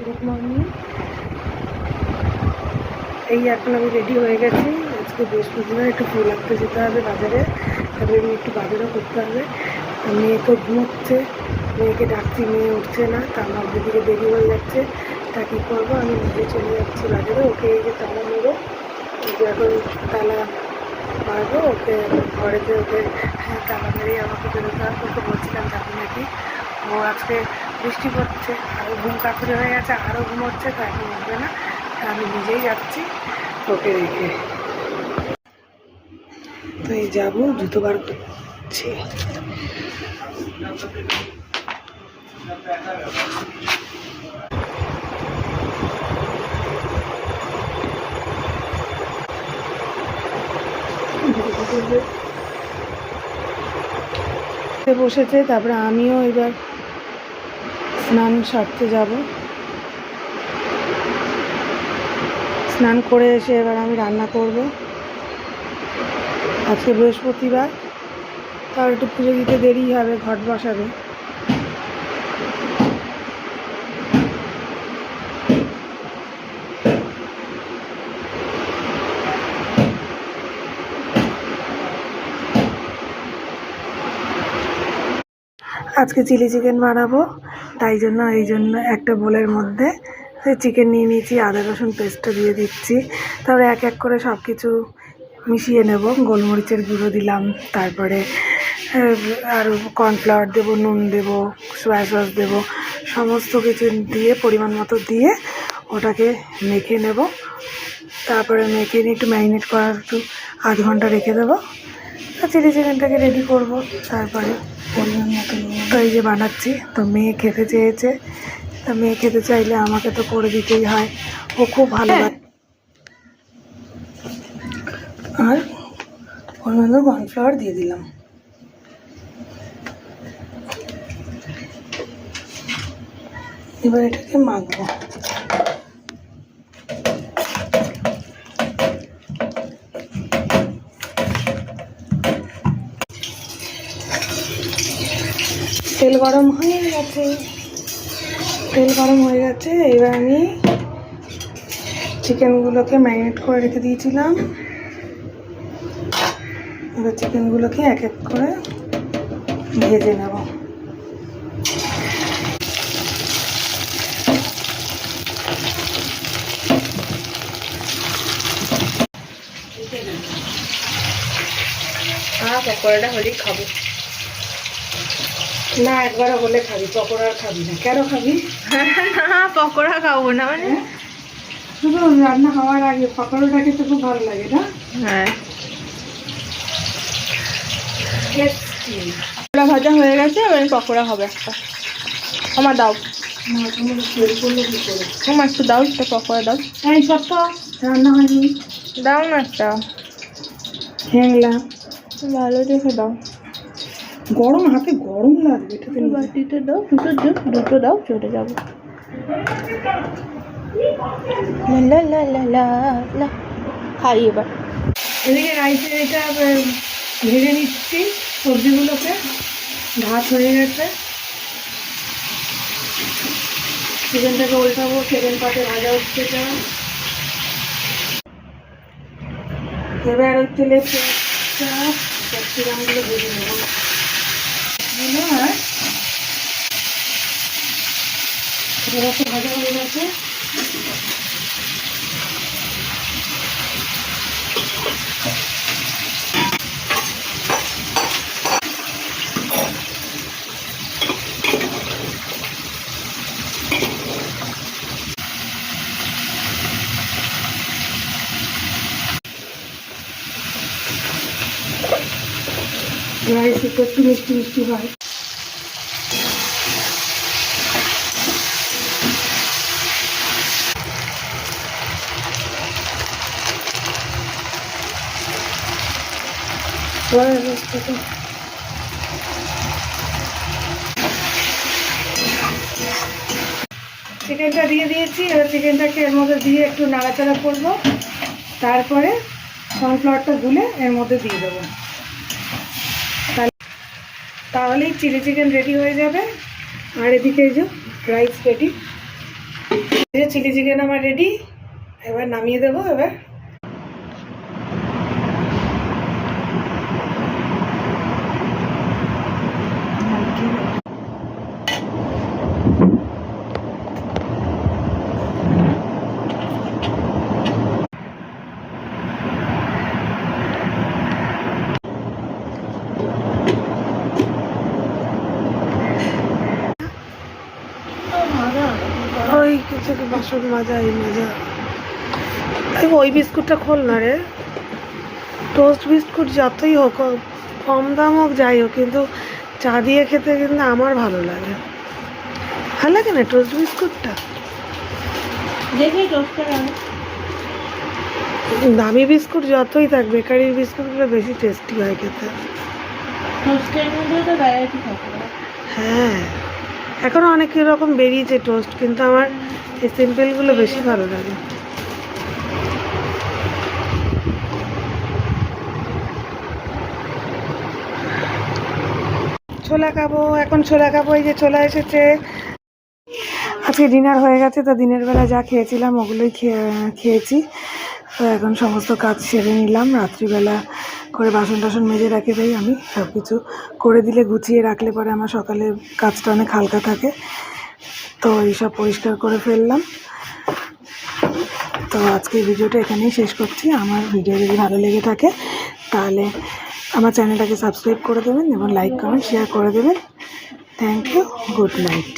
Good morning. এই এখন আমি রেডি হয়ে গেছি। আজকে বৃহস্পতিবার, একটু ফুল আনতে যেতে হবে বাজারে, তারপরে আমি একটু বাজারও করতে হবে। মেয়ে তো ঘুমোচ্ছে, মেয়েকে ডাকছি, মেয়ে উঠছে না, তা আমার দিদিকে দেরি হয়ে যাচ্ছে। তা কী করবো, আমি নিজে চলে যাচ্ছি বাজারে। ওকে এই যে তালা নেবো, এখন তালা মারবো ওকে ঘরেতে, ওকে তালা মেরেই আমাকে বেরোতে হবে। ওকে বলছিলাম যাবো নাকি, ও আজকে বৃষ্টি পড়ছে, আরও ঘুম কাকুরে হয়ে গেছে, আরও ঘুমোচ্ছে, তো এখন উঠবে না। তা আমি নিজেই যাচ্ছি ওকে রেখে। তো এই যাবো, জুতো বার করছি। বসেছে, তারপরে আমিও এবার স্নান সারতে যাব। স্নান করে এসে এবার আমি রান্না করব। আজকে বৃহস্পতিবার, তার একটু পুজো দিতে দেরি হবে, ঘট বসাবে। আজকে চিলি চিকেন বানাবো, তাই জন্য একটা বোলের মধ্যে চিকেন নিয়ে নিয়েছি, আদা রসুন পেস্টটা দিয়ে দিচ্ছি। তারপরে এক এক করে সব কিছু মিশিয়ে নেব। গোলমরিচের গুঁড়ো দিলাম, তারপরে আর কর্নফ্লাওয়ার দেবো, নুন দেবো, সয়া সস দেবো, সমস্ত কিছু দিয়ে পরিমাণ মতো দিয়ে ওটাকে মেখে নেব। তারপরে মেখে নিয়ে একটু ম্যারিনেট করার একটু আধ ঘন্টা রেখে দেবো। চিলি চিকেনটাকে রেডি করব। তারপরে পরিমাণ মতো তো এই যে বানাচ্ছি, তো মেয়ে খেতে চেয়েছে, তা মেয়ে খেতে চাইলে আমাকে তো করে দিতেই হয়, ও খুব ভালোবাসে। আর ওর মধ্যে কর্নফ্লাওয়ার দিয়ে দিলাম। এবার এটাকে মাখবো। তেল গরম হয়ে গেছে, এবার আমি চিকেনগুলোকে ম্যারিনেট করে রেখে দিয়েছিলাম, এবার চিকেনগুলোকে এক এক করে ভেজে নেব। পকোড়াটা হলেই খাবো না, একবারও হলে খাবি, পকোড়া আর খাবি না। কেন খাবি? না পকোড়া খাবো না, মানে শুধু রান্না হওয়ার আগে পকোড়াটা খেতে খুব ভালো লাগে না? হ্যাঁ। পকোড়া ভাজা হয়ে গেছে, এবার পকোড়া হবে একটা। আমার দাও, আমার একটু দাও, একটা পকোড়া দাও। এই সব তো রান্না হয়নি, দাও না একটা। হ্যাংলা ভালো দেখে দাও, গরম হাতে গরম লাগবে। বাটিতে দাও, দুটো দাও, চলে যাবো। লা লা লা লা লা, খাই এবার। এদিকে রাইসের এটা ভেজে নিচ্ছি, সবজিগুলোকে ভাত হয়ে গেছে। চিকেনটাকে উল্টাবো, সেকেন্ড পার্টে ভাজা হচ্ছে। এবার ওই তেলে ক্যাপসিকামগুলো ভেজে নেবো। আর ভাজা হয়ে গেছে। রাইস একটু মিষ্টি মিষ্টি হয়। চিকেনটা দিয়ে দিয়েছি, এবার চিকেনটাকে এর মধ্যে দিয়ে একটু নাড়াচাড়া করবো, তারপরে কর্নফ্লাওয়ারটা গুলে এর মধ্যে দিয়ে দেবো। তাহলেই চিলি চিকেন রেডি হয়ে যাবে। আর এদিকে এই যে রাইস রেডি। এই যে চিলি চিকেন আমার রেডি, এবার নামিয়ে দেবো। এবার ওই কিছু বাসন মাজা, এই মাজা। ওই বিস্কুটটা খোল না রে, টোস্ট বিস্কুট যতই হোক, কম দাম হোক যাই হোক, কিন্তু চা দিয়ে খেতে কিন্তু আমার ভালো লাগে। ভালো লাগে না টোস্ট বিস্কুটটা? দেখি টোস্টটা দামি বিস্কুট যতই থাক, বেকারির বিস্কুটগুলো বেশি টেস্টি হয় খেতে। টোস্টের মধ্যে তো ভ্যারাইটি থাকে। হ্যাঁ, এখনও অনেক রকম বেরিয়েছে টোস্ট, কিন্তু আমার এই সিম্পলগুলো বেশি ভালো লাগে। ছোলা খাবো, এখন ছোলা খাবো। এই যে ছোলা এসেছে। আজকে ডিনার হয়ে গেছে, তো দিনের বেলা যা খেয়েছিলাম ওগুলোই খেয়েছি। তো এখন সমস্ত কাজ সেরে নিলাম। রাত্রিবেলা করে বাসন টাসন মেজে রাখে দেই আমি। সব কিছু করে দিলে, গুছিয়ে রাখলে পরে আমার সকালে কাজটা অনেক হালকা থাকে। তো এইসব পরিষ্কার করে ফেললাম। তো আজকে ভিডিওটা এখানেই শেষ করছি। আমার ভিডিও যদি ভালো লেগে থাকে তাহলে আমার চ্যানেলটাকে সাবস্ক্রাইব করে দেবেন এবং লাইক কমেন্ট শেয়ার করে দেবেন। Thank you, good night.